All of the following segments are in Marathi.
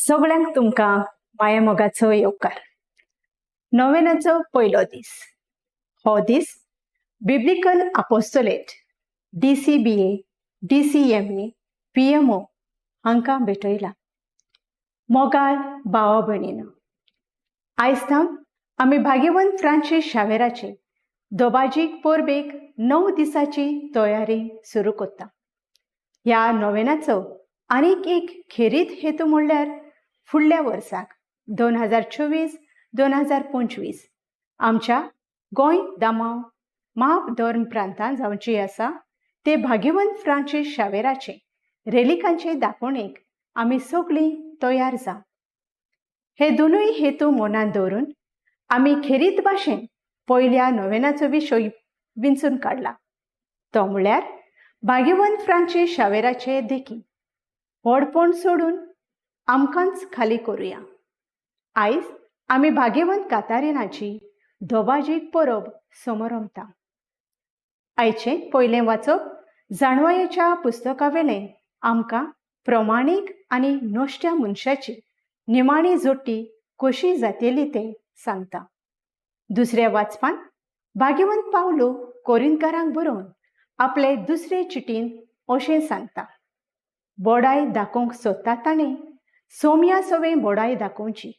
सगळ्यांक तुमकां माया मोगाचो येवकार. नोवेनाचो पयलो दीस. हो दीस बिब्लिकल अपोस्टोलेट DCBA, DCMA, PMO हांकां भेटयला. मोगाळ भावा भयणीनो, आयज आमी भाग्यवंत फ्रांसीस शावेराचे दोबाजीक पोरबेक 9 दिसाची तयारी सुरू करता. ह्या नोवेनाचो आनीक एक खेरीत हेतू म्हणल्यार फुडल्या वर्साक 2024-2025 आमच्या गोंय दामाव महाधोर्म प्रांतांत जावची आसा ते भाग्यवंत फ्रांसीस शावेराचे रेलिकांचे दाखोवणेक आमी सगळीं तयार जावं. हे दोनूय हेतू मनांत दवरून आमी खेरीत भाशेन पयल्या नोवेनाचो विशय विंचून काडला. तो म्हळ्यार भाग्यवंत फ्रांसीस शावेराचे देखी. व्हडपण सोडून आमकांच खाली करुया. आयज आमी भाग्यवंत कातारिनाची दोबाजीक परब समोरमता. आयचे पयलें वाचप जाणवायेच्या पुस्तकावेलें आमकां प्रमाणीक आनी नोश्ट्या मनशाची निमाणी जोडटी कशी जातेली तें सांगता. दुसऱ्या वाचपान भाग्यवंत पावलो कोरिंथकारांक बरोवन आपले दुसरे चिटीन अशें सांगता. बोडाय दाखोवंक सोदता ताणें सोम्या सवें बोडाय दाखोवची.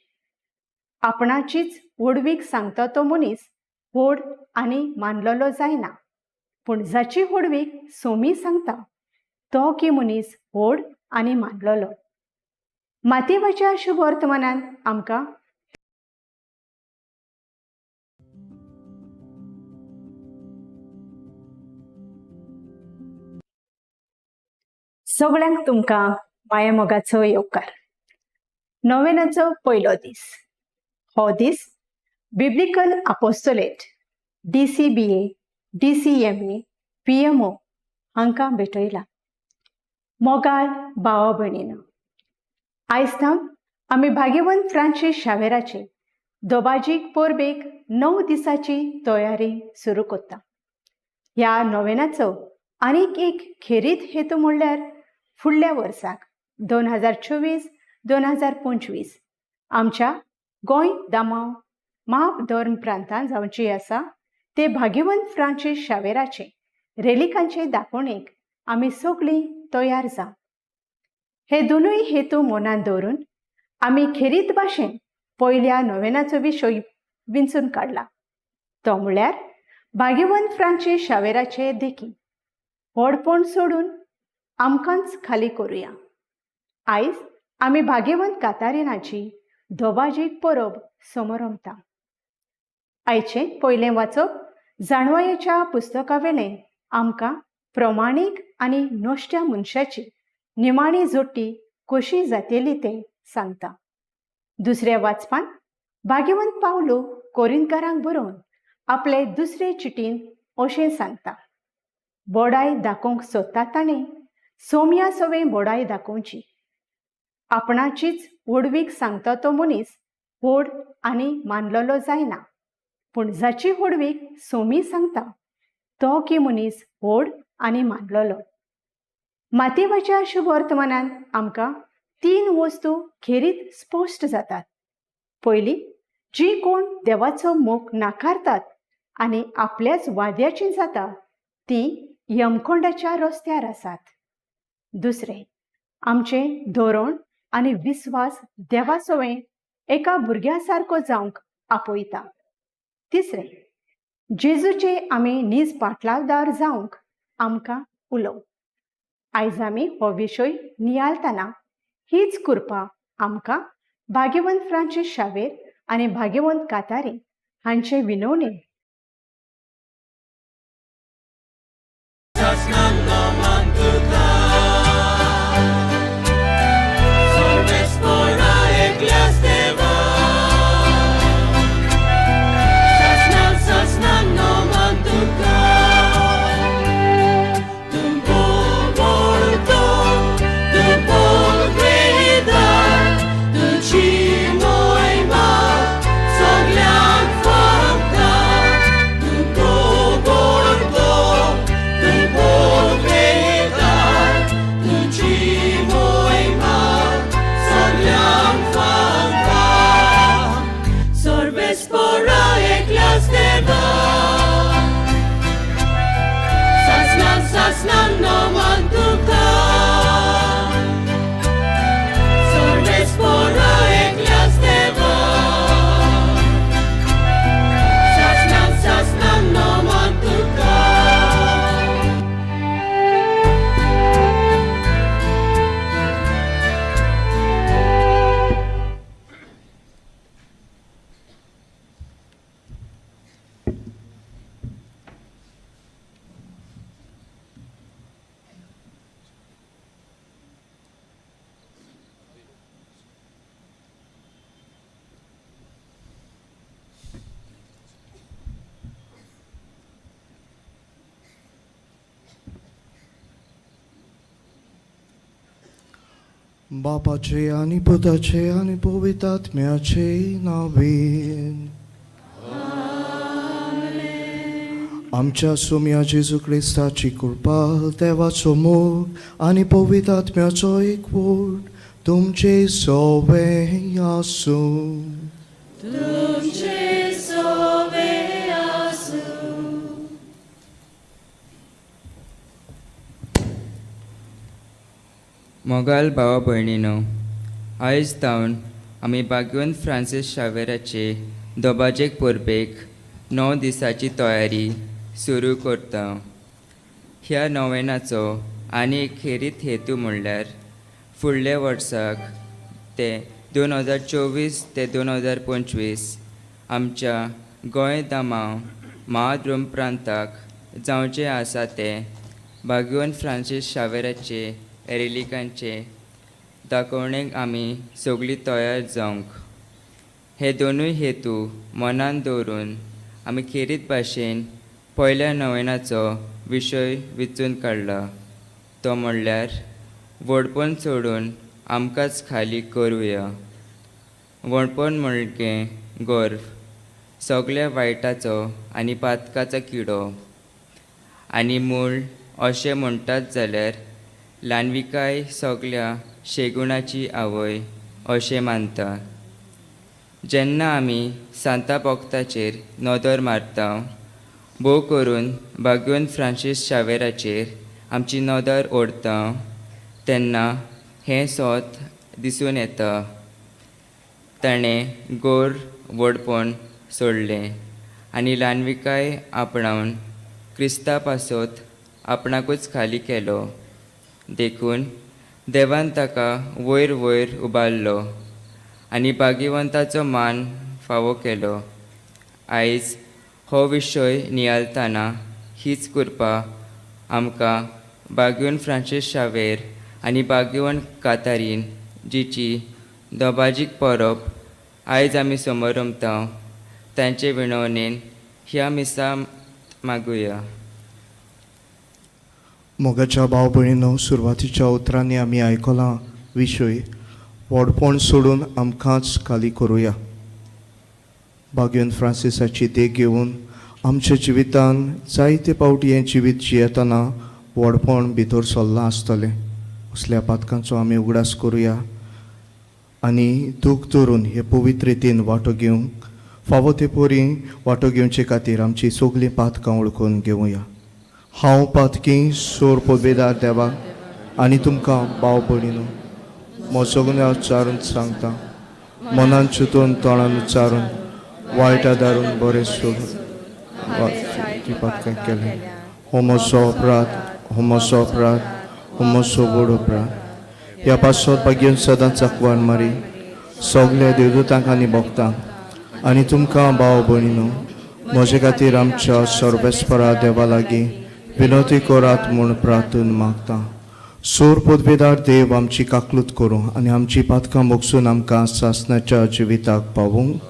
आपणाचीच व्हडवीक सांगता तो मनीस व्हड आनी मानलेलो जायना, पूण जाची व्हडवीक सोमी सांगता तो की मनीस व्हड आनी मानलेलो. मातेवाच्या शुभ वर्तमानान आमकां सगळ्यांक तुमकां माया मोगाचो येवकार. नोवेनाचो पयलो दीस. हो दीस बिब्लिकल अपोस्टोलेट DCBA, DCMA, PMO हांकां भेटयला. मोगाळ भावा भयणीनो, आयज आमी भाग्यवंत फ्रांसीस शावेराचे दोबाजीक पोरबेक 9 दिसाची तयारी सुरू करता. ह्या नोवेनाचो आनीक एक खेरीत हेतू म्हणल्यार फुडल्या वर्साक 2024-2025 आमच्या गोंय दामाव महाधोर्म प्रांतांत जावची आसा ते भाग्यवंत फ्रांसीस शावेराचे रेलिकांचे दाखोवणेक आमी सगळीं तयार जावं. हे दोनूय हेतू मनांत दवरून आमी खेरीत भाशेन पयल्या नोवेनाचो विशय विंचून काडला. तो म्हळ्यार भाग्यवंत फ्रांसीस शावेराचे देखी. व्हडपण सोडून आमकांच खाली करुया. आयज आमी भाग्यवंत कातारिनाची दोबाजीक परब समोरमता. आयचे पयलें वाचप जाणवायेच्या पुस्तकावेलें आमकां प्रमाणीक आनी नोश्ट्या मनशाची निमाणी जोडटी कशी जातेली तें सांगता. दुसऱ्या वाचपान भाग्यवंत पावलो कोरिंथकारांक बरोवन आपले दुसरे चिटीन अशें सांगता. बोडाय दाखोवंक सोदता ताणें सोम्या सवें बोडाय दाखोवची. आपणाचीच व्हडवीक सांगता तो मनीस व्हड आनी मानलेलो जायना, पूण जाची व्हडवीक सोमी सांगता तो की मनीस व्हड आनी मानलेलो. मातेवाच्या शुभ वर्तमानान आमकां 3 वस्तू खेरीत स्पश्ट जातात. पयली, जी कोण देवाचो मोग नाकारतात आनी आपल्याच वाद्याची जाता ती यमकोंडाच्या रस्त्यार आसात. दुसरें, आमचें धोरण आनी विस्वास देवा सवें एका भुरग्या सारको जावंक आपयता. तिसरें, जेजूचे आमी नीज पाटलावदार जावंक आमकां उलोव. आयज आमी हो विशय नियाळतना हीच कृपा आमकां भाग्यवंत फ्रांसीस शावेर आनी भाग्यवंत कातारीन हांचे विनवणेन Ci moi ma, sogniam forta. बापाचे आणि पुताचे आणि पवित्रात्म्याचे नावेन. आमच्या सुम्या जेजू ख्रिस्ताची कृपा, देवाचो मोग आणि पवित्रात्म्याचो एकवट तुमचे सगळे आसूं. मोगाल भावा भयणीनो, आयज जावन आमी भाग्यवंत फ्रांसीस शावेराचे दोबाजेक परबेक 9 दिसाची तयारी सुरू करता. ह्या नोवेनाचो आनी एक खेरीत हेतू म्हणल्यार फुडल्या वर्साक ते 2024 ते 2025 आमच्या गोंय दामांव महाद्रुम प्रांताक जावचे आसा ते भाग्यवंत फ्रांसीस शावेराचे रेलिकांचे दाखोवणेक आमी सगळीं तयार जावंक. हे दोनूय हेतू मनान दवरून आमी खेरीत भाशेन पयल्या नोवेनाचो विशय विचून काडला. तो म्हणल्यार वडपण सोडून आमकांच खाली करुया. वडपण म्हणजे गर्व, सगळ्या वायटाचो आनी पातकाचो किडो. आनी मूळ अशें म्हणटात जाल्यार ल्हानविकाय सगळ्या शेगुणाची आवय अशें मानता. जेन्ना आमी सांता भोक्ताचेर नदर मारता, भोव करून भाग्यवंत फ्रांसीस शावेराचेर आमची नदर ओडता, तेन्ना हें सोत दिसून येता. ताणें गोर वडपण सोडलें आनी ल्हानविकाय आपणावन क्रिस्ता पासत आपणाकूच खाली केलो. देखून देवान ताका वयर वयर उबारलो आनी भाग्यवंताचो मान फावो केलो. आयज हो विशय नियाळतना हीच कृपा आमकां भाग्यवंत फ्रांसीस शावेर आनी भाग्यवंत कातारीन जिची दोबाजीक परब आयज आमी समारंभता, तांचे विणवणेन ह्या मिसा मागुया. मोगाच्या भाव भयणीनो, सुरवातीच्या उतरांनी आमी आयकलां विशय व्हडपण सोडून आमकांच खाली करुया. भाग्यवंत फ्रांसिसाची देख घेवन आमच्या जिवितान जायते फावटी हें जिवीत जियेतना व्हडपण भितर सरलां आसतलें. असल्या पातकांचो आमी उगडास करुया आनी दूख धरून हे पवित्र रितीन वांटो घेवंक फावो ते परी वांटो घेवचे खातीर आमची सगळीं पातकां वळखून घेवया. हांव पातकी सोर पदवेदार देवाक आनी तुमकां भाव भयणीनो म्हजो गुन्यांव उच्चारून सांगता. मनान चिंतून तोंडान उच्चारून वायटा दारून बरें सोडून पातकां केलें. हो म्हजो अपराध, हो म्हजो अपराध, हो म्हजो व्हड अपराध. ह्या पासत भाग्यवंत सदांच आंकवार मारी सगल्या देवदूतांक आनी भक्तांक आनी तुमकां भाव भयणीनो म्हजे खातीर आमच्या सर्वेस्परा देवा लागीं विनोती करात म्हूण प्रार्थून मागता. सोर पदवेदार देव आमची काकलूत करूं आनी आमची पातकां मोगसून आमकां सासणाच्या जिविताक पावूंक.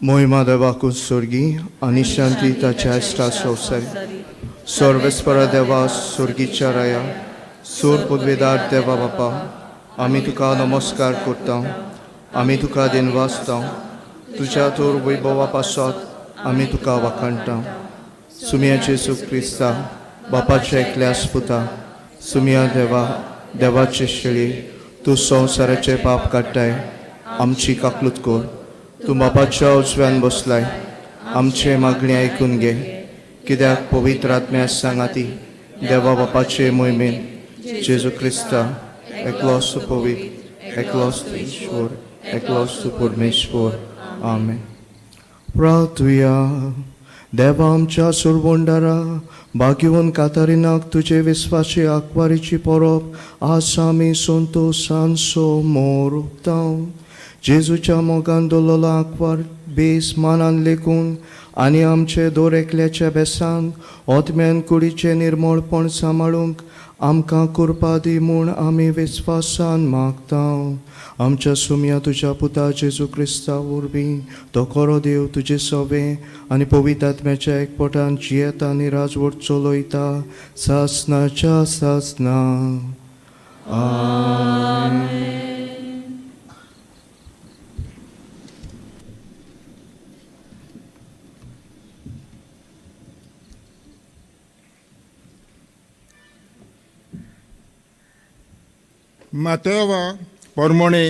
मोहिमा देवाकूच स्वर्गी आनी शांती ताच्या इश्टा संवसारी. सर्वेस्परा देवा स्वर्गीच्या राया, सोर पदवेदार देवा बापा, आमी तुका नमस्कार करता, आमी तुका दिनवासता. तुज्या तोर वैभवा पासत आमी तुका वाखाणटा. सुमयाचे सुख क्रिस्ता बापाच्या एकल्यास पुता, सुमया देवा देवाचे शेळी, तूं संवसाराचे पाप काडटाय, आमची काकलूत कर. तूं बापाच्या उजव्यान बसलाय, आमचे मागणी आयकून घे. कित्याक पवित्र आत्म्या सांगाती देवा बापाचे मोहिमेन Gesù Cristo, eklos tu povit, eklos tu Ishvor, eklos tu परमेश्वर. आमेन. प्रार्थूया. देवा आमच्या सुरवंडारा भाग्यवन कातारिनाक तुझे विस्वासी आकवारीची परब आज आमी संतोषान समोर उक्ताव. जेजूच्या मोगान दवरलेलो आकवार बेस मानान लेखून आनी आमचे दोर एकल्याच्या बेसान ओतम्यान कुडीचे निर्मळपण सांबाळूंक आमकां कृपा दी म्हूण आमी विस्वासान मागताव. आमच्या सुमया तुझ्या पुता जेजू क्रिस्ता वरवीं तो खरो देव तुजे सवे आनी पवित्र आत्म्याच्या एकपोटान जियेता आनी राजवट चलयता सासनाच्या सासना. आमेन. मातेवा प्रमाणे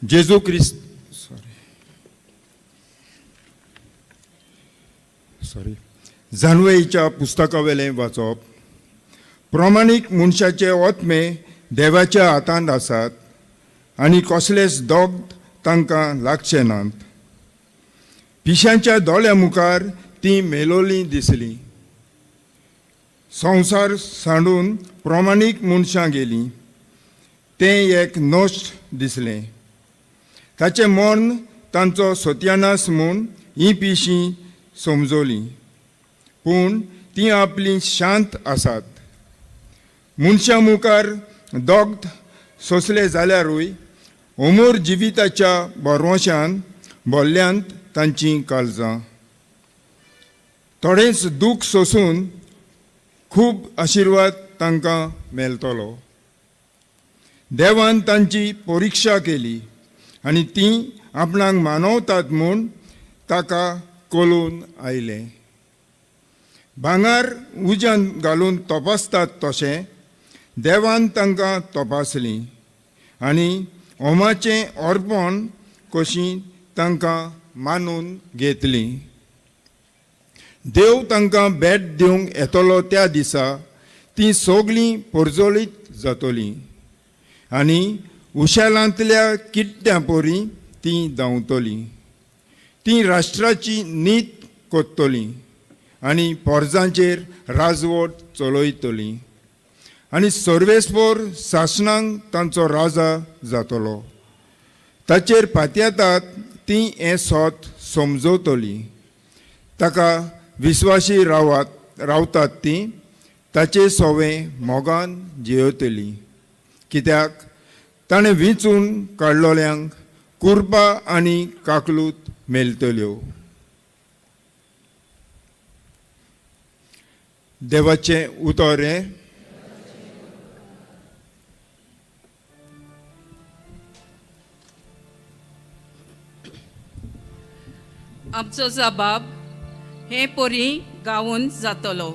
जेजू क्रिस्त जानवेच्या पुस्तका वेलें वाचप. प्रमाणीक मनशाचे ओतमे देवाच्या हातांत आसात आनी कसलेच दोग तांकां लागचे नात. पिशांच्या दोळ्या मुखार ती मेलोली दिसली. संवसार सांडून प्रमाणीक मनशां गेली. तें एक नश्ट दिसलें. ताचें मन तांचो सत्यानास म्हूण ही पिशीं समजली, पूण ती आपली शांत आसात. मनशां मुखार दोग सोंसले जाल्यारूय अमोर जिविताच्या भरवशान भरल्यांत तांचीं काळजां. थोडेंच दूख सोंसून खूब आशिर्वाद तांकां मेळटलो. देवान तांची परिक्षा केली आनी तीं आपणाक मानवतात म्हूण ताका कळून आयले. भांगार उज्यान घालून तपासतात तशें देवान तांकां तपासलीं आनी होमाचें अर्पण कशीं तांकां मानून घेतलीं. देव तांकां भेट दिवंक येतलो त्या दिसा तीं सगळीं परजळीत जातलीं आनी उशेलांतल्या किट्ट्यां परी तीं धांवतलीं. तीं राष्ट्राची नीत कोत्तलीं आनी पोरजांचेर राजवट चलयतलीं आनी सर्वेस्पर शासनांक तांचो राजा जातलो. ताचेर पातयेतात तीं हें सोत समजवतलीं. ताका विस्वासी रावतात तीं ताचे सवें मोगान जेवतलीं. कित्याक ताणें विंचून काडलोल्यांक कुर्बा आनी काकलूत मेळटल्यो. देवाचें उतर हें. आमचो जबाब हे परी गावून जातलो.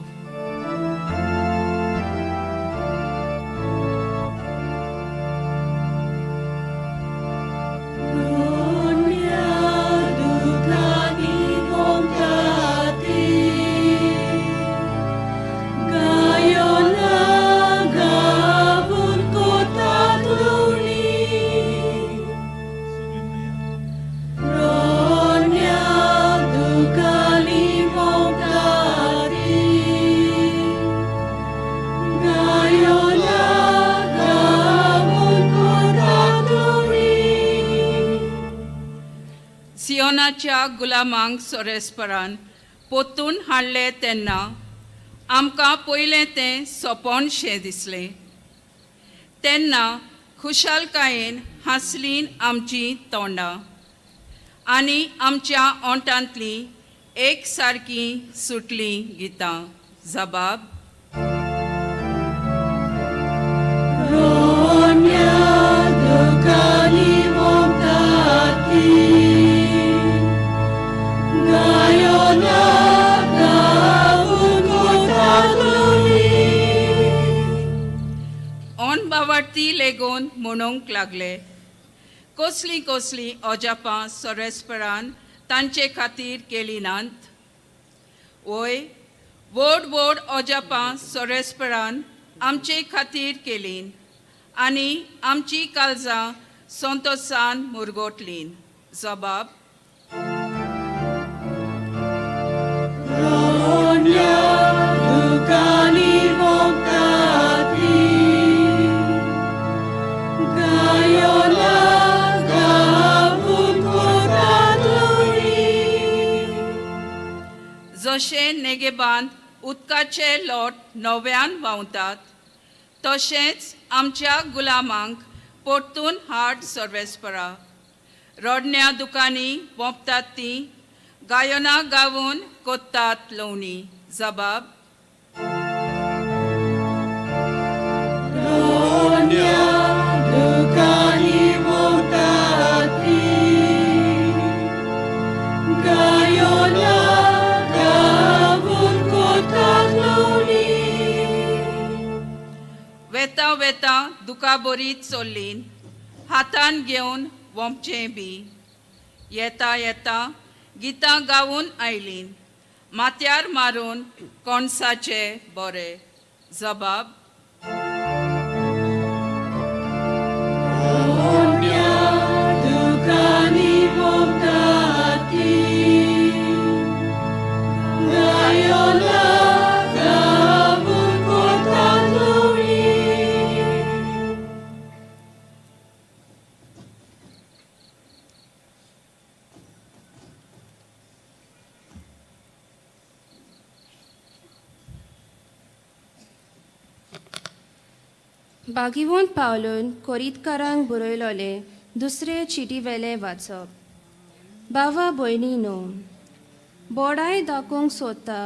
सियोनाच्या गुलामांक सोरेस्परान पोत्तून हाडले तेन्ना आमकां पयलें तें सोंपोनशें दिसलें. तेन्ना खुशालकायेन हांसलीं आमचीं तोंडां आनी आमच्या ओंठांतलीं एक सारकीं सुटलीं गितां. जबाब. बावार्थी लेगून म्हणूंक लागले. कसलीं कसलीं अजापां सोरेस्परान तांचे खातीर केली नात. वय व्हड व्हड अजापां सोरेस्परान आमचे खातीर केलीन आनी आमची काळजां संतोषान मुरगोटलीन. जबाब: जशे नेगेबांत उदकाचे लोट नव्यान व्हांवतात, तशेंच आमच्या गुलामांक परतून हाड सर्वेस्परा. रोडण्या दुकानी वोंपतात तीं, गायनां गावून कोत्तात लवणी. जबाब: वेता वेता दुका बरीत चोल्लीन, हातान घेवन वोंपचें बी. येता येता गितां गावून आयलीन, माथ्यार मारून कोणसाचे बरे. जबाब: बागिवंत पावलून कोरीतकारांक बरयलोले दुसरे चिटीवेले वाचप. बावा भयणीनो, बोडाय दाखोवंक सोदता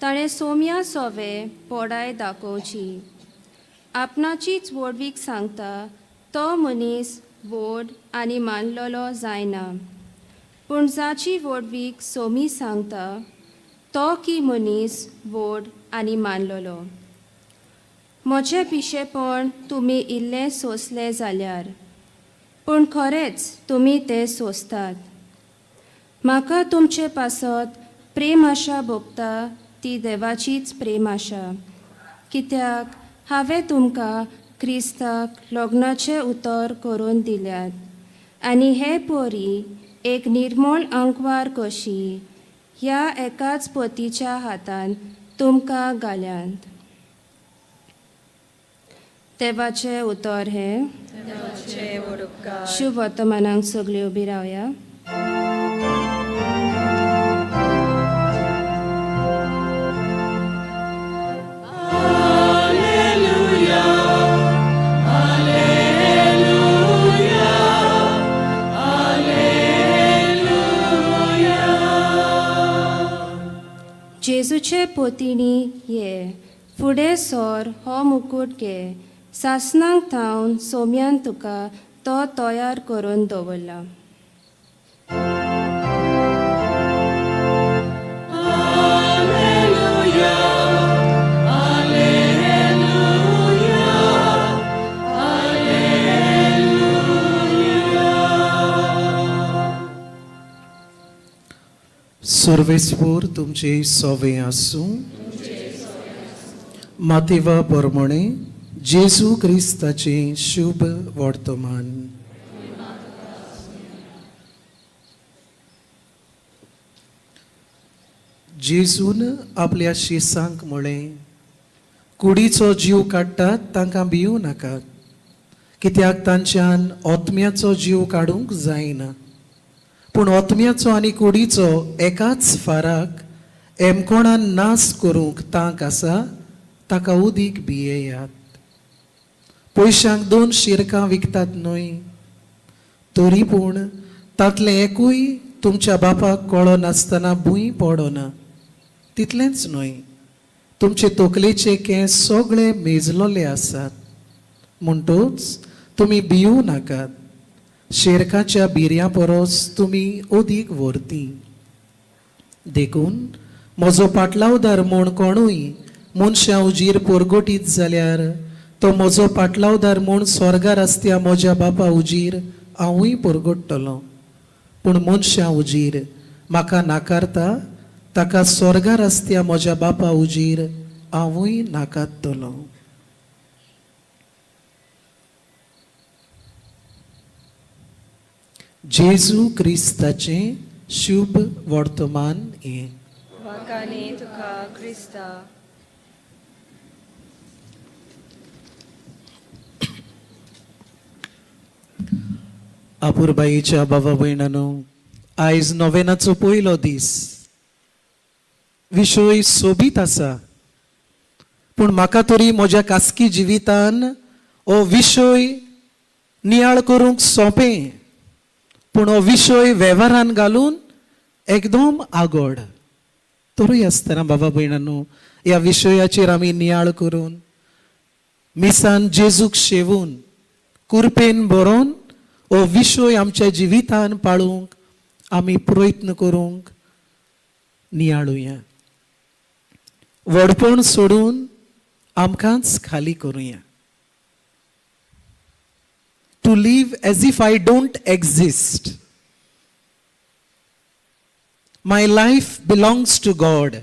ताणें सोम्या सोवे पोडाय दाखोवची. आपणाचीच वडवीक सांगता तो मनीस व्हड आनी मानलेलो जायना, पूण जाची वडवीक सोमी सांगता तो की मनीस व्हड आनी मानलेलो. म्हजें पिशेपण तुमी इल्लें सोंसलें जाल्यार, पूण खरेंच तुमी तें सोंसतात. म्हाका तुमचे पासत प्रेम आशा भोगता ती देवाचीच प्रेम आशा, कित्याक हांवें तुमकां क्रिस्ताक लग्नाचें उतर करून दिल्यात, आनी हे पोरी एक निर्मळ अंकवार कशी ह्या एकाच पतीच्या हातान तुमकां घाल्यांत. देवाचें उतर हे शुभ वर्तमानांक सगळीं उबी रावया. जेजूचे पोतिणी ये फुडें सोर हो मुकूट घे, सासणांक थावन सोम्यान तुका तो तयार करून दवरला. सर्वेस्पोर तुमचे सोवे आसूं. मातेवा बरमणे जेजू क्रिस्ताचे शुभ वर्तमान. जेजून आपल्या शिसांक म्हळें, कुडीचो जीव काडटात तांकां भिवू नाकात, कित्याक तांच्यान ओतम्याचो जीव काडूंक जायना. पूण ओतम्याचो आनी कुडीचो एकाच फाराक एमकोणान नास करूंक तांक आसा, ताका उदीक भियेयात. पयशांक 2 शिरकां विकतात न्हय, तरी पूण तांतलें एकूय तुमच्या बापाक कळो नासतना भूंय पडना. तितलेंच न्हय, तुमचे तोकलेचे केंस सगळे मेजलोले आसात. म्हणटूच तुमी भिवू नाकात. शेरकाच्या बिऱ्यां परस तुमी ओदीक व्हरती. देखून म्हजो पाटलावदार म्हूण कोणूय मनशां उजीर पोरगोटीत जाल्यार तो म्हजो पाटलावदार म्हूण स्वर्गार आसत्या म्हज्या बापा उजीर हांवूय पोरगोडटलों. पूण मनशां उजीर म्हाका नाकारता, ताका स्वर्गार आसत्या म्हज्या बापा उजीर हांवूय नाकारतलों. जेजू क्रिस्ताचे शुभ वर्तमान हे. वाकाने तुका क्रिस्ता. आपुरबाईच्या बाबा भयणानो, आयज नोवेनाचो पयलो दीस. विशय सोबीत आसा, पूण म्हाका तरी म्हज्या खासगी जिवितान हो विशय नियाळ करूंक सोंपें, पूण हो विशय वेव्हारान घालून एकदम आगोड. तरूय आसतना बाबा भयणानो, ह्या विशयाचेर आमी नियाळ करून मिसान जेजूक शेवून कुरपेन बरोवन हो विशय आमच्या जिवितान पाळूंक आमी प्रयत्न करूंक नियाळुया. व्हडपण सोडून आमकांच खाली करुया. To live as if I don't exist. My life belongs to God.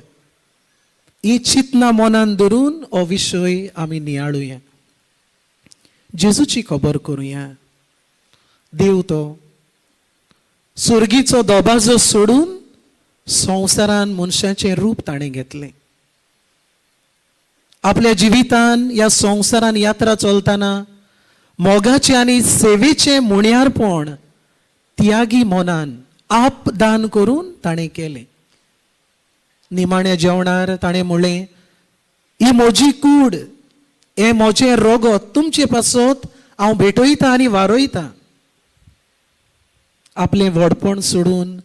ही चिंतना मनान धरून हो विशय आमी नियाळुया. जेजूची खबर करुया. देव तो सुर्गीचो दोबाजो सोडून संवसारान मनशाचें रूप ताणें घेतलें. आपल्या जिवितान ह्या संवसारान यात्रा चलतना मोगाचें आनी सेवेचें मुण्यारपण त्यागी मनान आप दान करून ताणें केलें. निमाण्या जेवणार ताणें म्हणलें, ही म्हजी कूड, हे म्हजें रोगत, तुमचे पासत हांव भेटयता आनी वारयता. आपलें व्हडपण सोडून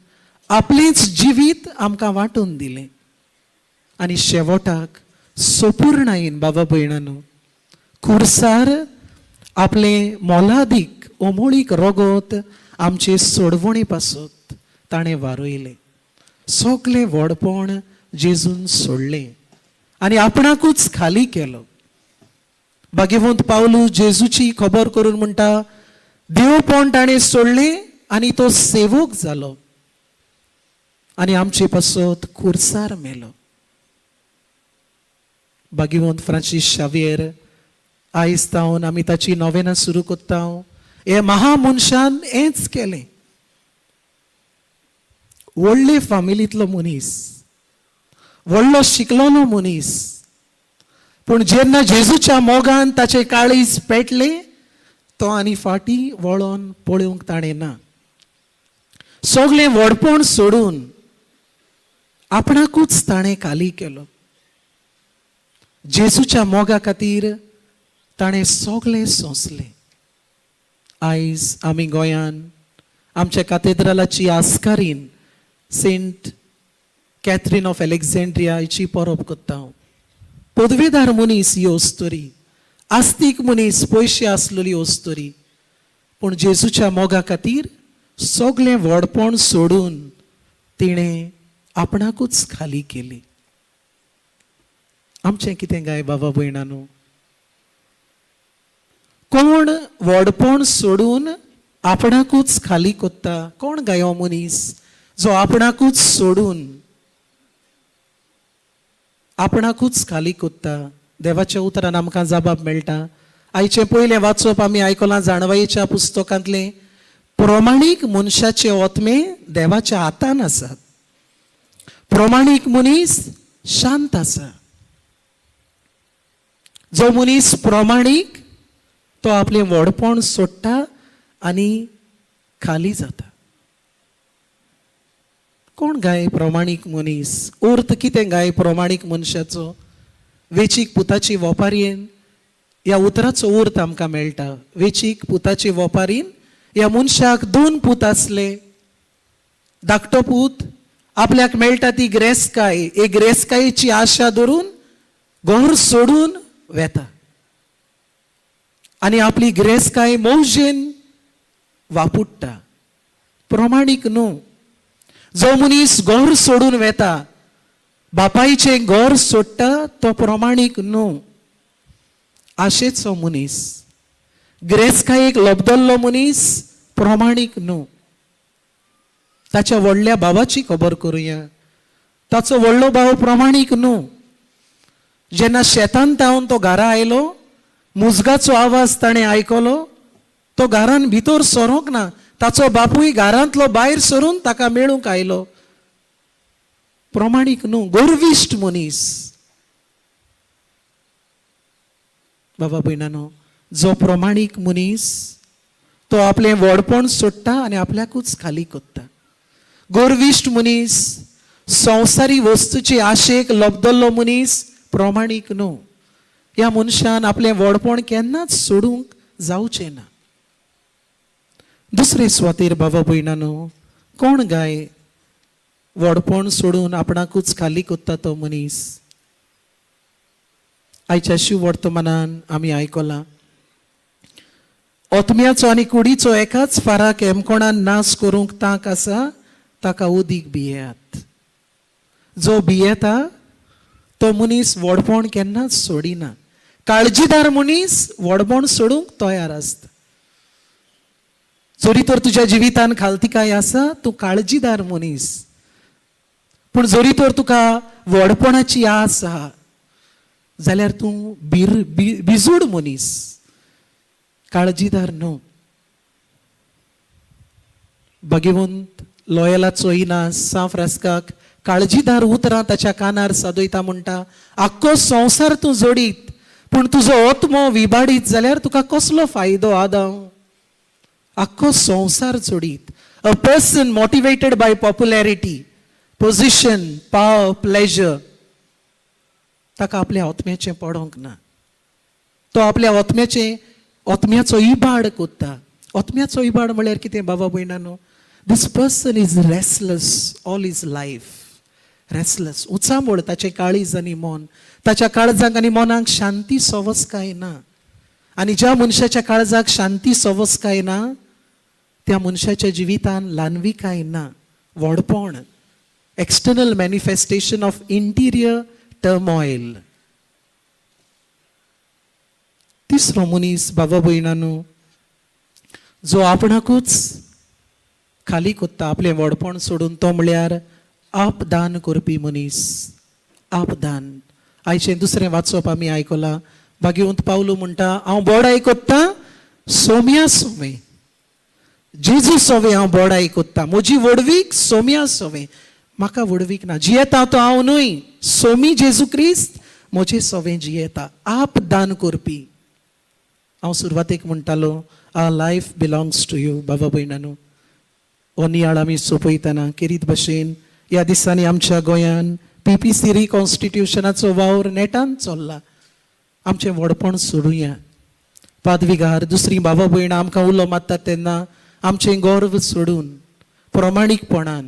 आपलेंच जिवीत आमकां वांटून दिलें. आनी शेवटाक सोपूर्णायेन बाबा भयणानो, खुर्सार आपलें मोलादीक ओमोळीक रोगत आमचे सोडवणे पासत ताणें वारयलें. सगलें व्हडपण जेजून सोडलें आनी आपणाकूच खाली केलो. भाग्यवंत पावलू जेजूची खबर करून म्हणटा, देवपण ताणें सोडलें आनी तो सेवक जालो आनी आमचे पासत खुर्सार मेलो. भाग्यवंत फ्रांसीस शावेर आयज तावन आमी ताची नोवेना सुरू कोत्ता. हे महामनशान हेंच केलें. व्हडले फामिलींतलो मनीस, व्हडलो शिकलोलो मनीस, पूण जेन्ना जेजूच्या मोगान ताचें काळीज पेटलें तो आनी फाटीं वळोन पळोवंक ताणें ना. सगलें व्हडपण सोडून आपणाकूच ताणें खाली केलो. जेजूच्या मोगा खातीर ताणें सगलें सोंसलें. आयज आमी गोंयान आमच्या काथेद्रलाची आस्कारीन सेंट कॅथरीन ऑफ अलेक्झांड्रिया हिची परब कोत्ता. पदवेदार मनीस ही वस्तोरी, आस्तीक मनीस, पयशे आसलेली वस्तोरी, पूण जेजूच्या मोगा खातीर सगलें व्हडपण सोडून तिणें आपणाकूच खाली केली. आमचें कितें गाय बाबा भयणानो? कोण व्हडपण सोडून आपणाकूच खाली कोत्ता? कोण गाय हो मनीस जो आपणाकूच सोडून आपणाकूच खाली कोत्ता? देवाच्या उतरान आमकां जबाब मेळटा. आयचे पयले वाचप आमी आयकलां जाणवायेच्या पुस्तकांतलें. प्रमाणीक मनशाचे ओतमे देवाच्या हातान आसात. प्रमाणीक मनीस शांत आसा. जो मनीस प्रमाणीक तो आपलें व्हडपण सोडटा आनी खाली जाता. कोण गाय प्रमाणीक मनीस? अर्थ कितें गाय प्रमाणीक मनशाचो? वेचीक पुताची वोपारयेन ह्या उतराचो अर्थ आमकां मेळटा. वेचीक पुताची वोपारीन ह्या मनशाक 2 पूत आसले. धाकटो पूत आपल्याक मेळटा ती ग्रेसकाय, हे ग्रेसकायेची आशा धरून घर सोडून वेता आनी आपली ग्रेसकाय मौजेन वापुट्टा. प्रमाणीक न्हू. जो मनीस घर सोडून वेता, बापायचें घर सोडटा, तो प्रमाणीक न्हू. आशेचो मनीस, ग्रेसकायेक लबदल्लो मनीस प्रमाणीक न्हू. ताच्या व्हडल्या भावाची खबर करुया. ताचो व्हडलो भाव प्रमाणीक न्हू. जेन्ना शेतान तावन तो घरा आयलो, मुजगाचो आवाज ताणें आयकलो, तो घरान भितर सरोंक ना, ताचो बापूय घरांतलो भायर सरून ताका मेळूंक आयलो. प्रमाणीक न्हू, गोरविश्ट मनीस. बाबा भयणानो, जो प्रमाणीक मनीस तो आपलें व्हडपण सोडटा आनी आपल्याकूच खाली कोत्ता. गोरविश्ट मनीस, संवसारी वस्तूची आशेक लोबदल्लो मनीस प्रमाणीक न्हू. ह्या मनशान आपलें व्हडपण केन्नाच सोडूंक जावचें ना. दुसरे सुवातेर बाबा भयणानो, कोण गाय व्हडपण सोडून आपणाकूच खाली कोत्ता तो मनीस? आयच्या शिव वर्तमानान आमी आयकलां, ओतम्याचो आनी कुडीचो एकाच फाराक एमकोणान नाश करूंक तांक आसा, ताका उदीक भियेयात. जो भियेता तो मनीस व्हडपण केन्नाच सोडिना. काळजीदार मनीस व्हडपण सोडूंक तयार आसता. जरी तर तुज्या जिवितान खालतिकाय आसा, तूं काळजीदार मनीस. पूण जरी तर तुका व्हडपणाची आस आहा जाल्यार तूं बिजूड मनीस, काळजीदार न्हू. भगिवंत लॉयलाचो इनास सान फ्रांसिस्काक काळजीदार उतरां ताच्या कानार सादयता. म्हणटा, आख्खो संवसार तूं जोडीत पूण तुजो ओतमो विबाडीत जाल्यार तुका कसलो फायदो आदां? आख्खो संवसार जोडीत. A person motivated by popularity, position, power, pleasure, ताका आपल्या ओतम्याचें पडोंक ना. तो आपल्या ओतम्याचो इबाड कोत्ता. ओतम्याचो इबाड म्हळ्यार कितें बाबा भयणानो? This person is restless all his life. Restless, उचांबळ ताचें काळीज आनी मन. ताच्या काळजाक आनी मनाक शांती सवस काय ना. आनी ज्या मनशाच्या काळजाक शांती सवस काय ना, त्या मनशाच्या जिवितान ल्हानविकाय ना, व्हडपण, एक्सटर्नल मॅनिफेस्टेशन ऑफ इंटिरियर टर्मॉयल. तिसरो मनीस बाबा भयणानो, जो आपणाकूच खाली कोत्ता, आपलें व्हडपण सोडून, तो म्हळ्यार आपदान करपी मनीस. आपदान. आयचें दुसरें वाचप आमी आयकलां. भाग्यवंत पावलो म्हणटा, हांव बोडाय कोत्ता सोम्या सोवे. जेजू सोवे हांव बोडाय कोत्ता. म्हजी व्हडवीक सोम्या सोवे. म्हाका व्हडवीक ना. जियेता तो हांव न्हय, सोमी जेजू क्रिस्त म्हजें सोवें जियेता. आपदान करपी. हांव सुरवातेक म्हणटालो, आवर लायफ बिलोंग्स टू यू. बाबा भयणानो, हो नियाळ आमी सोंपयतना केरीत भशेन ह्या दिसांनी आमच्या गोंयान PPC रिकॉन्स्टिट्युशनाचो वावर नेटान चल्ला. आमचें व्हडपण सोडुया. पादविगार दुसरी बाबा भयणां आमकां उलो मारतात तेन्ना आमचें गर्व सोडून प्रमाणीकपणान,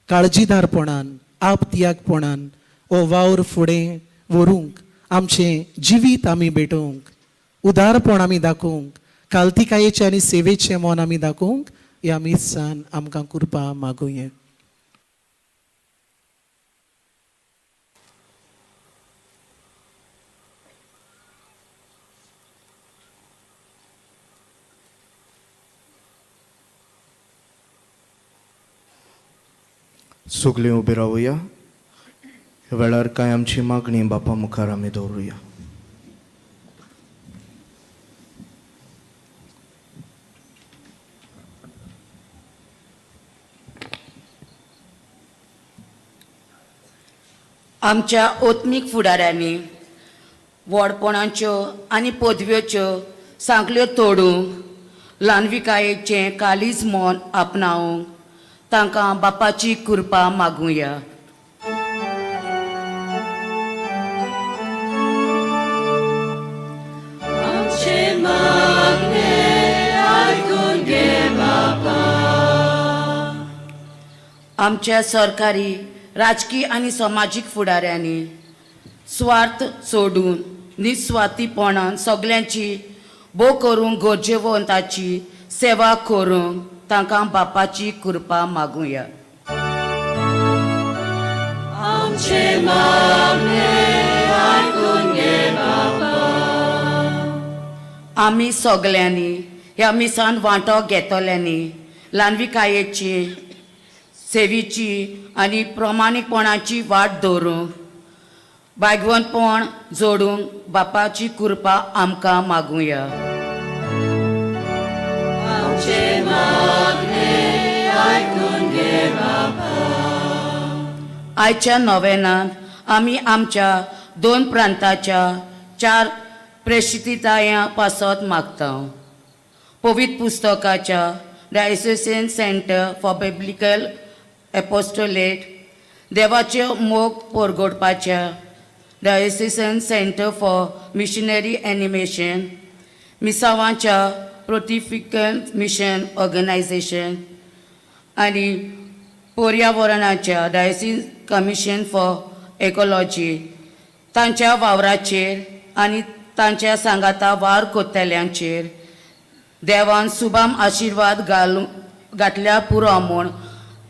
काळजीदारपणान, आपत्यागपणान हो वावर फुडें व्हरूंक, आमचें जिवीत आमी भेटोवंक, उदारपण आमी दाखोवंक, काल्तिकायेचें आनी सेवेचें मन आमी दाखोवंक ह्या मिसान आमकां कृपा मागुया. सगळीं उबी रावुया. ह्या वेळार कांय आमची मागणी बापा मुखार आमी दवरुया. आमच्या ओत्मीक फुडाऱ्यांनी व्हडपणाच्यो आनी पदव्योच्यो सांखल्यो तोडूंक, ल्हानविकायेचें कालीज मन आपणावंक तांकां बापाची कृपा मागुया. आमच्या सरकारी, राजकीय आनी समाजीक फुडाऱ्यांनी स्वार्थ सोडून निस्वार्थीपणान सगल्यांची भोव करूंक गरजेवंताची सेवा करूंक तांकां बापाची कृपा मागुया. आमी सगल्यांनी ह्या मिसान वांटो घेतल्यांनी ल्हानविकायेची, सेवेची आनी प्रमाणीकपणाची वाट दवरूंक, भाग्यवंतपण जोडूंक बापाची कृपा आमकां मागुया. आयच्या नोवेनांत आमी आमच्या 2 प्रांताच्या 4 प्रेषितांया पासत मागता. पवित्र पुस्तकाच्या diocesan centre for biblical apostolate, देवाचे मोग परगोडपाच्या diocesan centre for missionary animation, मिसावांच्या प्रोटिफिकल मिशन ऑर्गनायझेशन आनी पर्यावरणाच्या डायसीस कमिशन फॉर इकॉलॉजी तांच्या वावराचेर आनी तांच्या सांगाता वार कोत्तेल्यांचेर देवान सुभाम आशिर्वाद घातल्या पुरो म्हूण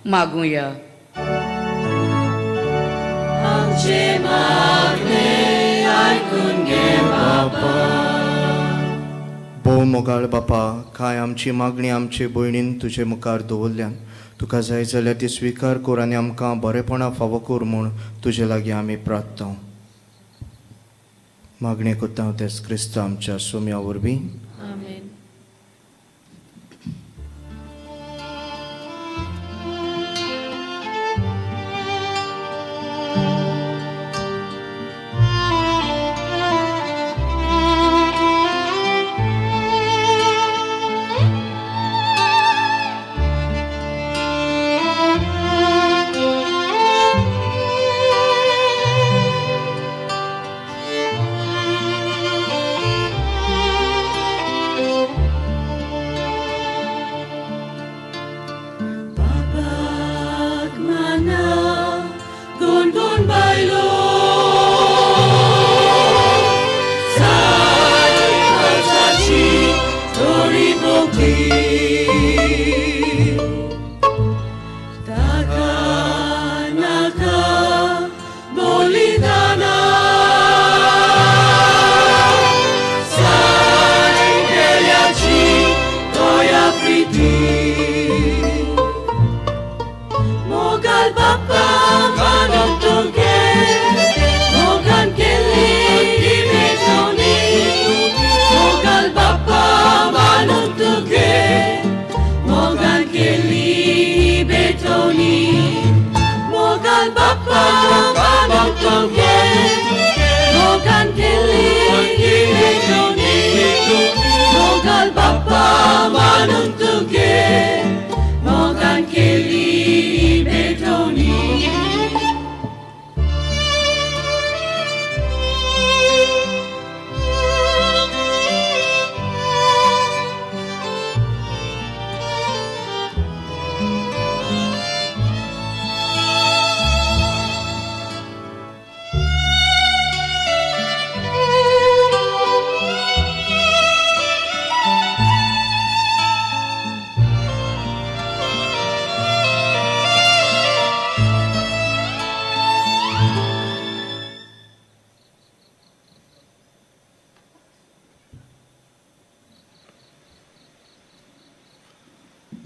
मागुया. भोव मोगाळ बापा, काय आमची मागणी आमचे भयणीन तुजे मुखार दवरल्यान तुका जाय जाल्यार ती स्विकार कर आनी आमकां बरेपणा फावो कर म्हूण तुजे लागीं आमी प्रार्थना. मागणी करता तेच क्रिस्त आमच्या सोम्या वरवीं. आमेन.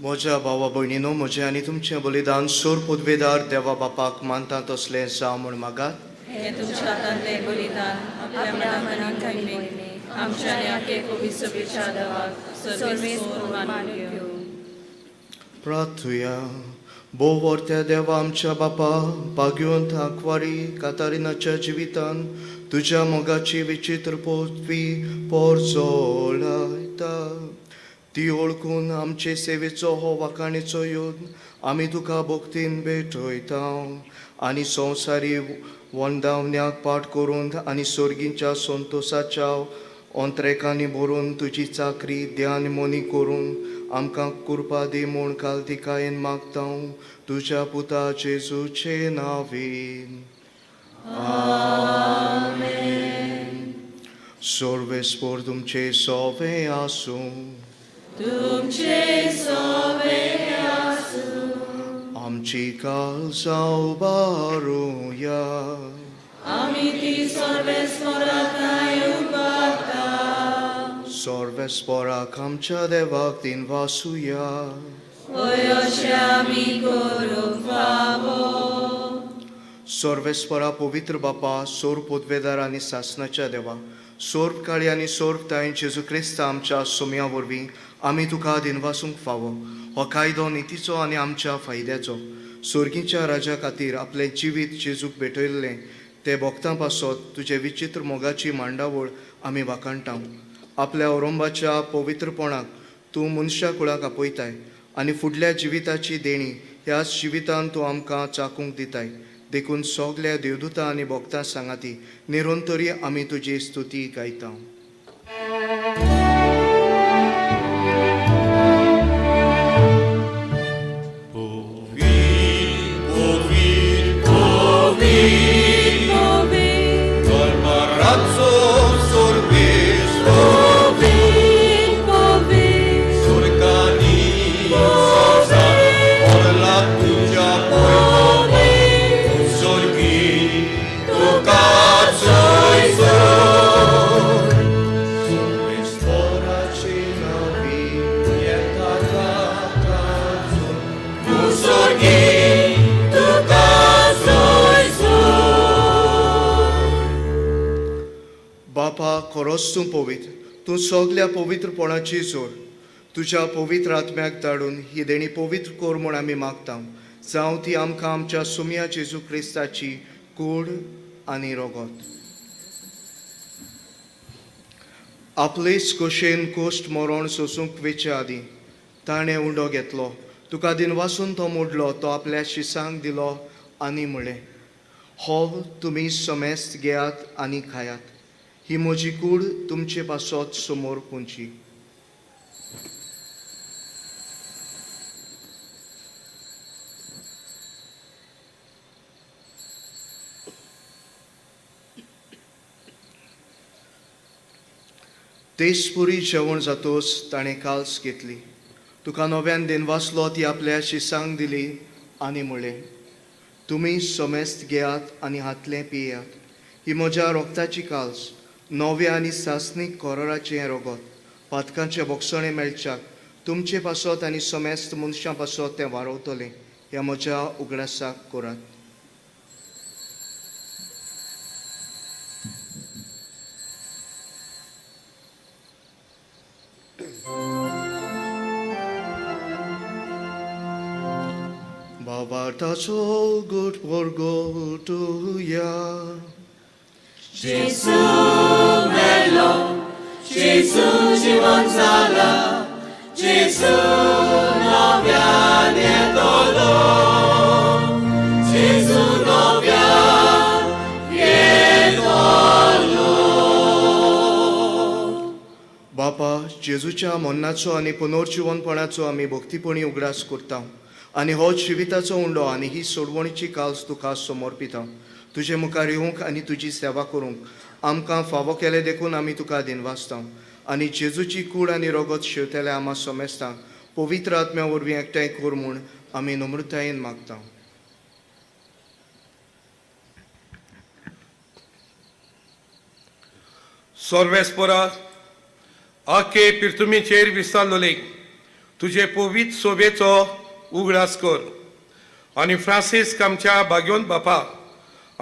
म्हज्या भावा भयणीनो, म्हजें आनी तुमचें बलिदान सोर पदवेदार देवा बापाक मानता तसलें जावं म्हूण मागात. हे तुमच्या हातांतले बलिदान आपल्या मनान घालणे आमच्या आखे पवित्र देवाक सर्वेस्वर मान घेवं. प्रार्थुया. भोव वर्त्या देवा आमच्या बापा, पाग्योंत आंकवारी कातारिनाच्या जिवितान तुज्या मोगाची विचित्र पोतवी पोरजोळायता. ती ओळखून आमचे सेवेचो हो वाखाणेचो योन आमी तुका भोक्तीन भेटयता आनी संवसारी वंदावण्याक पाठ करून आनी सोर्गींच्या संतोशाच्या अंतरेकांनी भरून तुजी चाकरी ध्यान मोनी करून आमकां कृपा दी म्हूण कालतिकायेन मागता तुज्या पुता जेजूचे नांवेन. सर्वेस्पर तुमचे सोवे आसूं. आमची काळजां उबारूया. सर्वेस्पराक आमच्या देवाक तीन वासुया. सर्वेस्परा पवित्र बापा, सोर पदवेदार आनी सासणाच्या देवा, सोर्प काळी आनी सोर्प ताय जेजू क्रिस्त आमच्या सोम्या वरवीं आमी तुका दिनवासूंक फावो. हो कायदो नितीचो आनी आमच्या फायद्याचो. सोर्गीच्या राजा खातीर आपलें जिवीत जेजूक भेटयल्लें ते भोगतां पासत तुजे विचित्र मोगाची मांडावळ आमी वाखाणटां. आपल्या औरंबाच्या पवित्रपणाक तूं मनशा कुळाक आपयताय आनी फुडल्या जिविताची देणी ह्याच जिवितांत तूं आमकां चाकूंक दिताय. देखून सोगल्या देवदूतां आनी भोगतां सांगाती निरंतरी आमी तुजी स्तुती गायता. बापा खरोच तूं पवित्र, तूं सगल्या पवित्रपणाची जोड. तुज्या पवित्र आत्म्याक धाडून ही देणी पवित्र कोर म्हूण आमी मागता. जावं ती आमकां आमच्या सुम्या जेजू क्रिस्ताची कूड आनी रोगत. आपलेच कुशेन कोश्ट मरण सोसूंक वेचे आदीं ताणें उंडो घेतलो. तुका दिनवासून तो मोडलो, तो आपल्या शिसांक दिलो आनी म्हळें, हो तुमी समेस्त घेयात आनी खायात. ही म्हजी कूड तुमचे पासत समोर पोंची. तेसपुरी जेवण जातोच ताणें काल्स घेतली. तुका नव्यान दिनवासलो ती आपल्या शिसांक दिली आनी म्हळें, तुमी समेस्त घेयात आनी हातलें पियेयात. ही म्हज्या रोगताची काल्स, नव्या आनी सासणीक कोराचें रोगत. पातकांचे बोगसणे मेळच्याक तुमचे पासत आनी समेस्त मनशां पासत तें वारवतलें. ह्या म्हज्या उगडासाक करात. Babartaso good for go to ya. बापा, जेजूच्या मन्नाचो आनी पुनर्जिवनपणाचो आमी भक्तीपणी उगडास करता आनी हो जिविताचो उंडो आनी ही सोडवणीची काल्स तुका समर्पिता. तुजे मुखार येवंक आनी तुजी सेवा करूंक आमकां फावो केले देखून आमी तुका दिनवासता. आनी जेजूची कूड आनी रोगत शेवतेल्या आमा समेस्तांक पवित्र आत्म्या वरवीं एकठांय कर म्हूण आमी नम्रतायेन मागता. सर्वेस्परा आखे पिर्तुमीचेर विस्तारलोले तुजे पवित्र सोबेचो उगडास कर आनी फ्रांसीस आमच्या भाग्यवंत बापा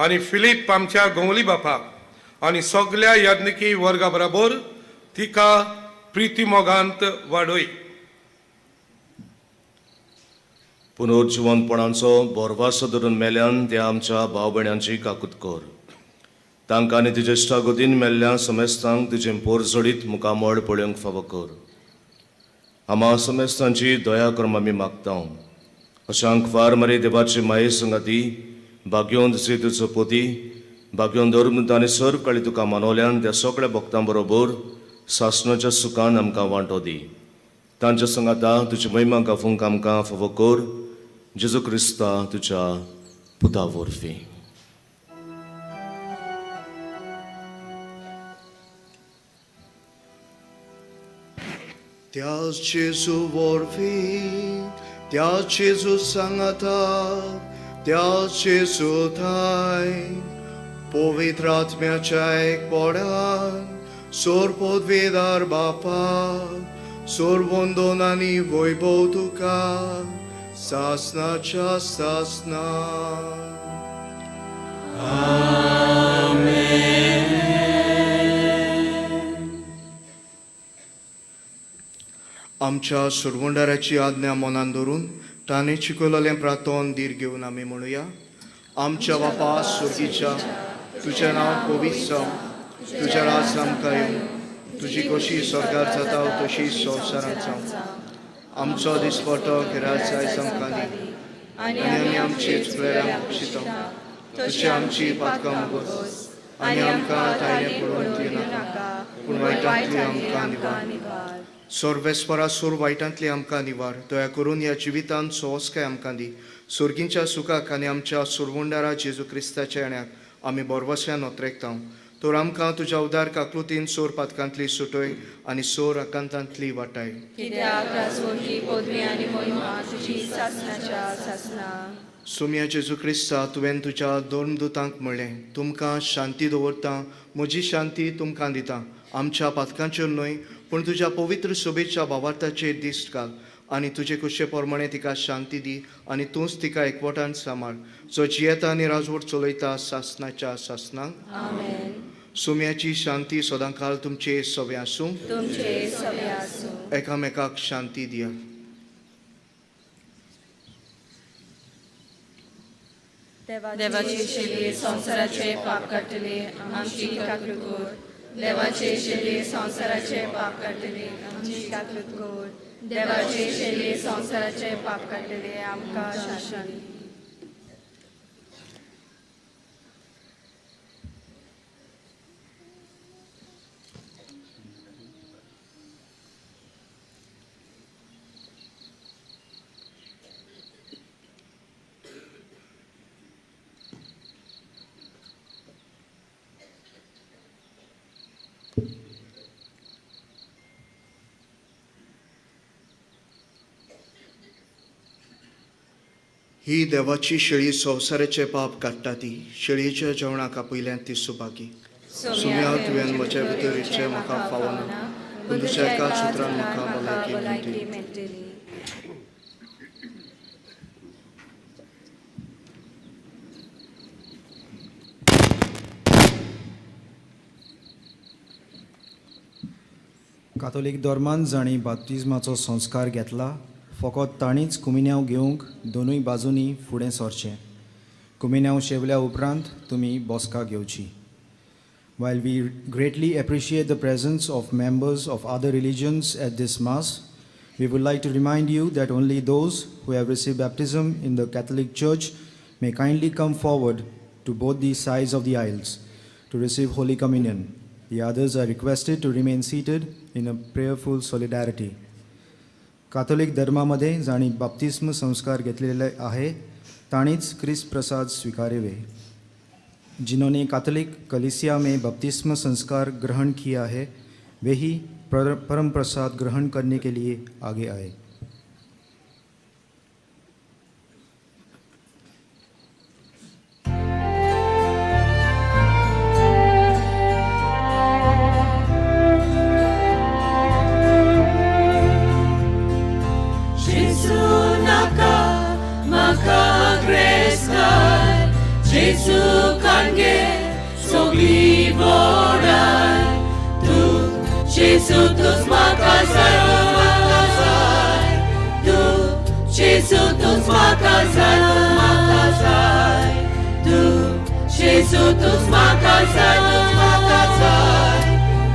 आनी फिलीप आमच्या गोंवली बापा आनी सगल्या याज्ञिकी वर्गा बरोबर तिका प्रिती मोगांत वाडय. पुनर्जिवनपणाचो बोरवासो धरून मेल्यान त्या आमच्या भाव भयणांची काकूत कर. तांकां आनी तुजे इश्टागतीन मेल्ल्या समेस्तांक तुजें पोरजोडीत मुखामळ पळोवंक फावो कर. आमा समेस्तांची दया करून आमी मागता. अशांक फार मरे देवाची माये संगाती भाग्यवंत तुजो पोती भाग्यवंत धर्म आनी सर्व काळी तुका मानवल्यान त्या सगळ्या भक्तां बरोबर सासणाच्या सुखान आमकां वांटो दी. तांच्या संगाता तुजी महिमा गाफूंक आमकां फावो कर. जेजू क्रिस्ता तुज्या पुता वरवीं. त्याच जेजू वरवीं, त्याच जेजू सांगाता, त्याच जेजू थाय पवित्र आत्म्याच्या एकपणान सोर पदवेदार बापा सोर वंदन आनी वैभव तुका सासणाच्या सासना. आमच्या सुरवंडाराची आज्ञा मनान धरून ताणे शिकवलेलें प्रार्थोन धीर घेवन आमी म्हणुया. आमच्या बापा सुर्गीच्या, तुजें नांव पवित्र जावं, तुजें राज आमकां येवं, तुजी कशी स्वर्गार जाता तशी संवसारांत जावं. आमचो दिसपटो गिरायत जायज आमकां दी, आनी आमी आमची चुकलेल्यांक बक्षिता, तशी आमची पातकां मुगोस, आनी आमकां तायणे पडून दिनाका, पूण वायटांतली आमकां निवार. सोर्वेस्परासूर वायटांतली आमकां निवार. दया करून ह्या जिवितांत सोवस्काय आमकां दी. सुर्गींच्या सुखाक आनी आमच्या सुरवंडारा जेजू क्रिस्ताच्या येण्याक आमी बोरवस्यान नोत्रेकतांव. तर आमकां तुज्या उदार काकलुतीन सोर पातकांतली सुटय आनी सोर आकांतांतली वाटाय. कित्याक राजवटी पदवी आनी महिमा तुजी सासणाच्या सासना. सुम्या जेजू क्रिस्ता, तुवें तुज्या दोन दुतांक म्हणलें, तुमकां शांती दवरता, म्हजी शांती तुमकां दिता. आमच्या पातकांचेर न्हय, पूण तुज्या पवित्र सोबेच्या भावार्थाचेर दिश्ट घाल आनी तुजे कुशे प्रमाणे तिका शांती दी आनी तूंच तिका एकवटान सांबाळ, जो जियेता आनी राजवट चलयता सासणाच्या सासनांक. आमेन. सुम्याची शांती सदांकाळ तुमचे सवे आसूं. तुमचे सवे आसूं. एकामेकाक शांती दिया. देवाचे शेली संसाराचे पाप काडटले आमची काकलूत कर. देवाचे शेली संसाराचे पाप काडटले आमची काकलूत कर. देवाचे शेली संसाराचे पाप काडटले आमकां शांती. ही देवाची शेळी संवसाराचे पाप काडटा ती. शेळयेच्या जेवणाक आपयल्यान ती सुभागी. सुम्या तुवें म्हजे भितर इच्छे म्हाका फावना, पूण तुज्या एका सुत्रान म्हाका भलायकी मेळटली. कातोलीक धर्मान जाणी बाप्तिस्माचो संस्कार घेतला, फकत ताणीच कुमिन्यांव घेवंक दोनूय बाजूंनी फुडें सरचें. कुमिन्यांव शेवल्या उपरांत तुमी बसका घेवची. While we greatly appreciate the presence of members of other religions at this Mass, we would like to remind you that only those who have received baptism in the Catholic Church may kindly come forward to both the sides of the aisles to receive Holy Communion. The others are requested to remain seated in a prayerful solidarity. Catholic धर्मामध्ये जाणी बाप्तिस्म संस्कार घेतलेले आहे, ताणीच ख्रिस्त प्रसाद स्वीकारेवे. जिन्होंने कैथोलिक कलीसिया में बपतिस्म संस्कार ग्रहण किया है, वे ही परम प्रसाद ग्रहण करने के लिए आगे आए. Jesu kange sogli borai tu Jesu tus makasai tu Jesu tus makasai tu Jesu tus makasai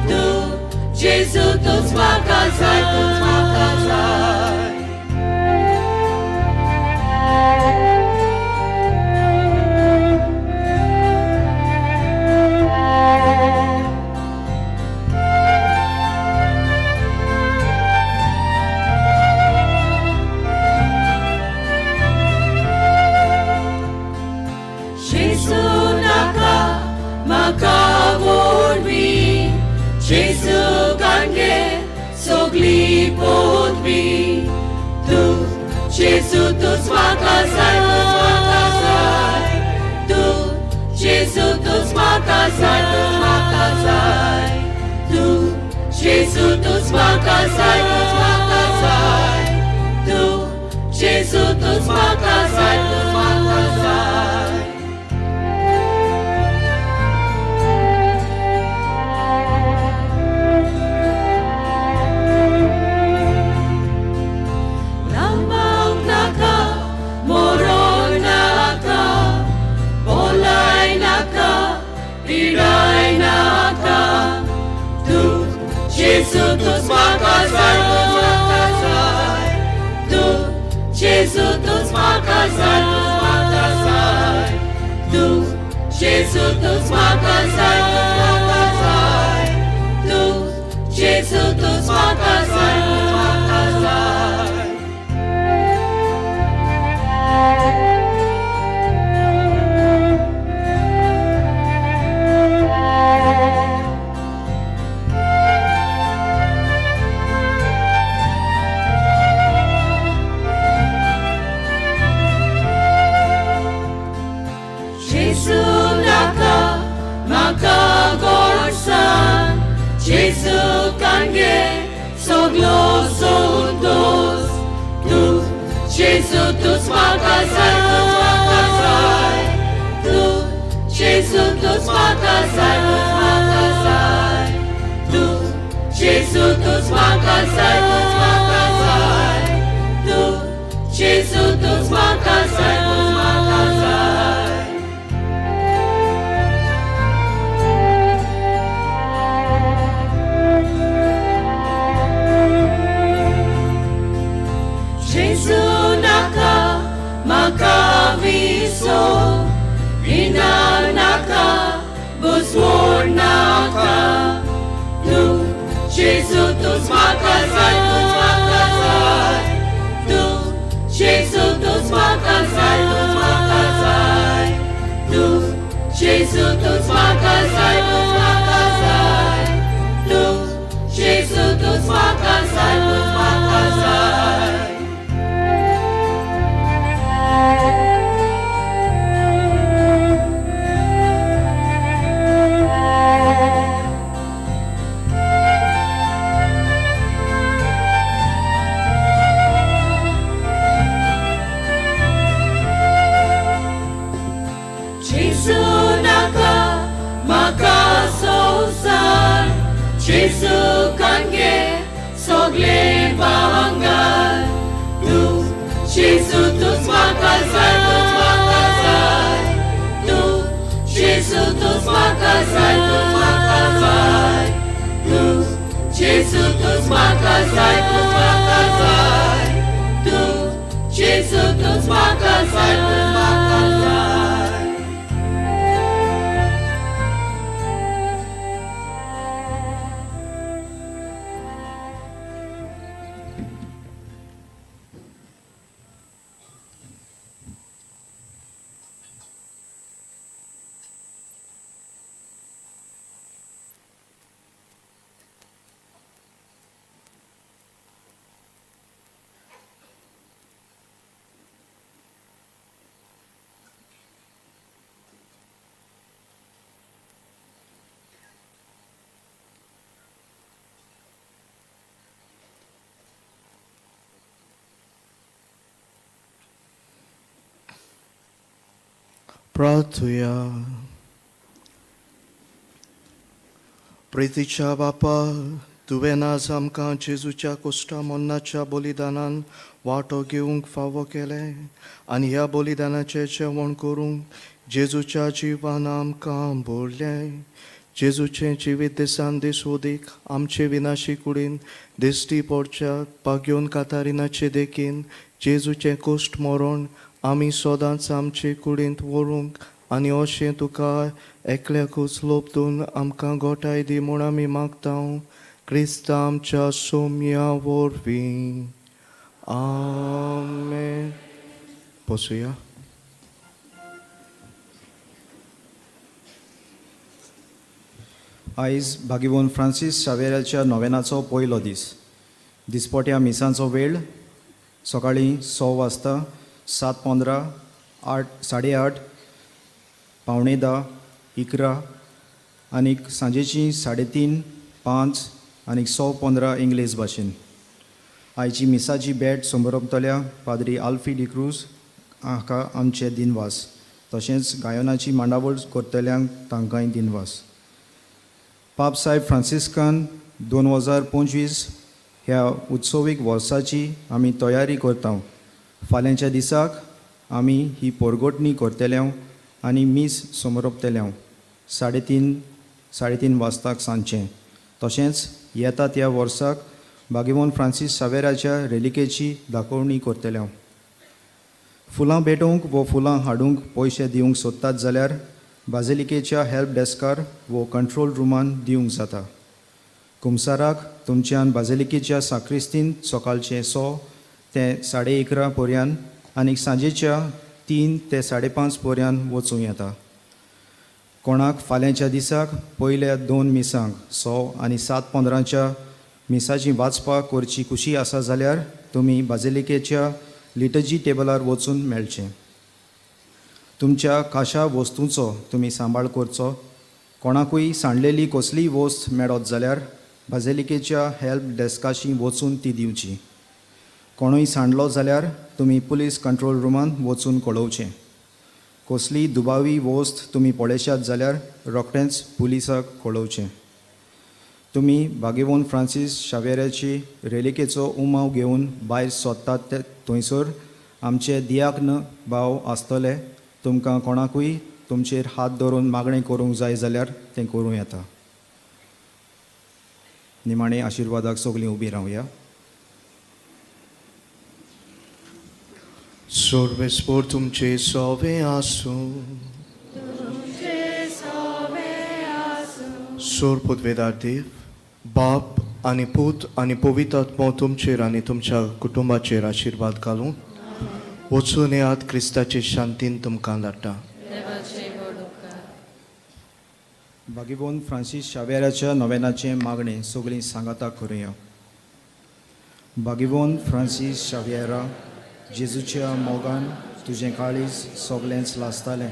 tu Jesu tus makasai Jesu kange sogli podbi tu Jesu tus makasai tu Jesu tus makasai tu Jesu tus makasai tu Jesu tus makasai Naka Jesu tuz म्हाका जाय तू Jesu tuz म्हाका जाय तू Jesu tuz म्हाका जाय तू Jesu tuz म्हाका जाय Jesu naka maka gorsan Jesu kange soglo sondos tu Jesu tus maka zay tu Jesu tus maka zay tu Jesu tus maka zay tu Jesu tus maka zay Jesu naka makaviso ina naka buswor naka tu Jesu tus maka zay tu Jesu tus maka zay tu Jesu tus maka zay tu Jesu tus maka zay Jesu naka makasosan Jesu kange sogle bangal tu Jesu tus maka zay tu Jesu tus maka zay tu Jesu tus maka zay tu Jesu tus maka zay प्रार्थुया. प्रितीच्या बापा, तुवें आज आमकां जेजूच्या कोश्टा मन्नाच्या बलिदानान वांटो घेवंक फावो केलें आनी ह्या बलिदानाचें जेवण करूंक जेजूच्या जिवान आमकां भरलें. जेजूचें जिवीत दिसान दीस ओदीक आमचे विनाशी कुडीन दिश्टी पडच्यात. पाग्योन कातारिनाचे देखीन जेजूचें कोश्ट मरण आमी सदांच आमचे कुडींत व्हरूंक आनी अशें तुका एकल्याकूच लोबतून आमकां गोठाय दी म्हूण आमी मागतां. क्रिस्त आमच्या सोम्या वरवीं. आमेन. बसुया. आयज भागिवोन फ्रांसीस शावेराच्या नोवेनाचो पयलो दीस. दिसपट्या मिसांचो वेळ सकाळीं 6 वाजता, 7:15, 8:30, 9:15, 11 आनीक सांजेची 3:30, 5 आनीक 6:15 इंग्लीश भाशेन. आयची मिसाची बॅट संबरपतल्या पाद्री आल्फी डिक्रूज हाका आमचे दिनवास. तशेंच गायनाची मांडावळ करतल्यांक तांकांय दिनवास. पाप साहेब फ्रांसिस्कान 2025 ह्या उत्सवीक वर्साची आमी तयारी करता. फाल्यांच्या दिसाक आमी ही पोरगोटणी करतल्या आनी मीस समरपतल्या 3:30 वाजताक सांजचें. तशेंच येता त्या वर्साक भाग्यवान फ्रांसीस शावेराच्या रेलिकेची दाखोवणी करतले हांव. फुलां भेटोवंक वो फुलां हाडूंक पयशे दिवंक सोदतात जाल्यार बाझिलिकेच्या हेल्प डेस्कार वो कंट्रोल रुमान दिवंक जाता. कुमसाराक तुमच्यान बाझिलिकेच्या साक्रिस्तीन सकाळचे 6 ते 11:30 पर्यंत आनी सांजेच्या 3 ते 5:30 पर्यंत वचूं येता. कोणाक फाल्यांच्या दिसाक पयल्या 2 मिसांक 6 आनी 7:15 मिसाची वाचपाक करची कुशी आसा जाल्यार तुमी बाझिलिकेच्या लिटर्जी टेबलार वचून मेळचें. तुमच्या खाशा वस्तूंचो तुमी सांबाळ करचो. कोणाकूय सांडलेली कसलीय वस्त मेळत जाल्यार बाझिलिकेच्या हेल्प डेस्काशी वचून ती दिवची. कोणूय सांडलो जाल्यार तुमी पुलीस कंट्रोल रुमान वचून कळोवचें. कसलीय दुबावी वस्त तुमी पळयशात जाल्यार रोखडेंच पुलिसाक कळोवचें. तुमी भाग्यवान फ्रांसीस शावेराची रेलिकेचो उमाव घेवन भायर सोदतात ते थंयसर आमचे दियाग्न भाव आसतले. तुमकां कोणाकूय तुमचेर हात धरून मागणें करूंक जाय जाल्यार तें करूं येता. निमाणे आशिर्वादाक सगळीं उबी रावया. सर्वेस्पर तुमचे सोवे आसूं. सोर पदवेदार देव, बाप आनी पूत आनी पवित्र आत्मो तुमचेर आनी तुमच्या कुटुंबाचेर आशिर्वाद घालूं. वचून येयात क्रिस्ताचे शांतीन तुमकां धाडटा. भाग्यवान फ्रांसीस शावेराच्या नोवेनाचे मागणें सगळीं सांगाता करुया. भाग्यवान फ्रांसीस शावेरा, जेजूच्या मोगान तुजें काळीज सगळेंच लासतालें.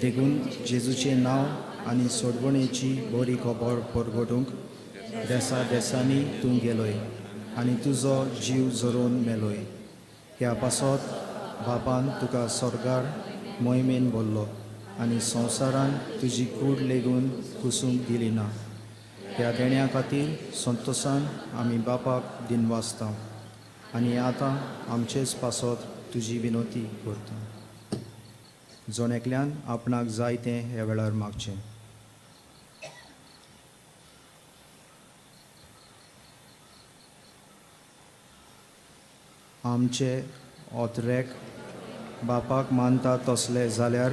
देखून जेजूचें नांव आनी सोडवणेची बरी खबर परगटूंक देसा देसांनी तूं गेलोय आनी तुजो जीव जरोवन मेलोय. ह्या पासत बापान तुका स्वर्गार मोहिमेन भरलो आनी संवसारान तुजी कूड लेगून कुसूंक दिली ना. ह्या देण्या खातीर संतोशान आमी बापाक दिनवासता आनी आतां आमचेच पासत तुजी विनोती करता. जोण एकल्यान आपणाक जाय तें ह्या वेळार मागचें. आमचे ओतरेक बापाक मानता तसले जाल्यार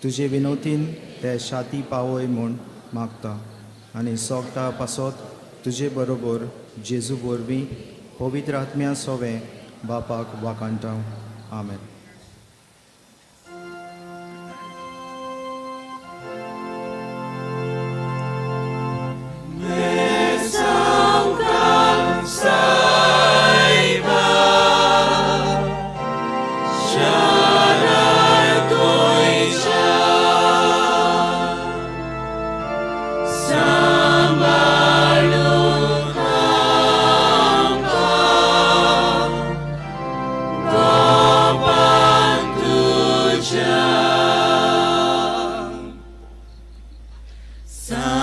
तुजे विनोतीन ते शाती पावय म्हूण मागता आनी सोगता पासत तुजे बरोबर जेजू वरवीं पवित्र आत्म्या सोवे बापाक वाकाणटा. आमेन. Sa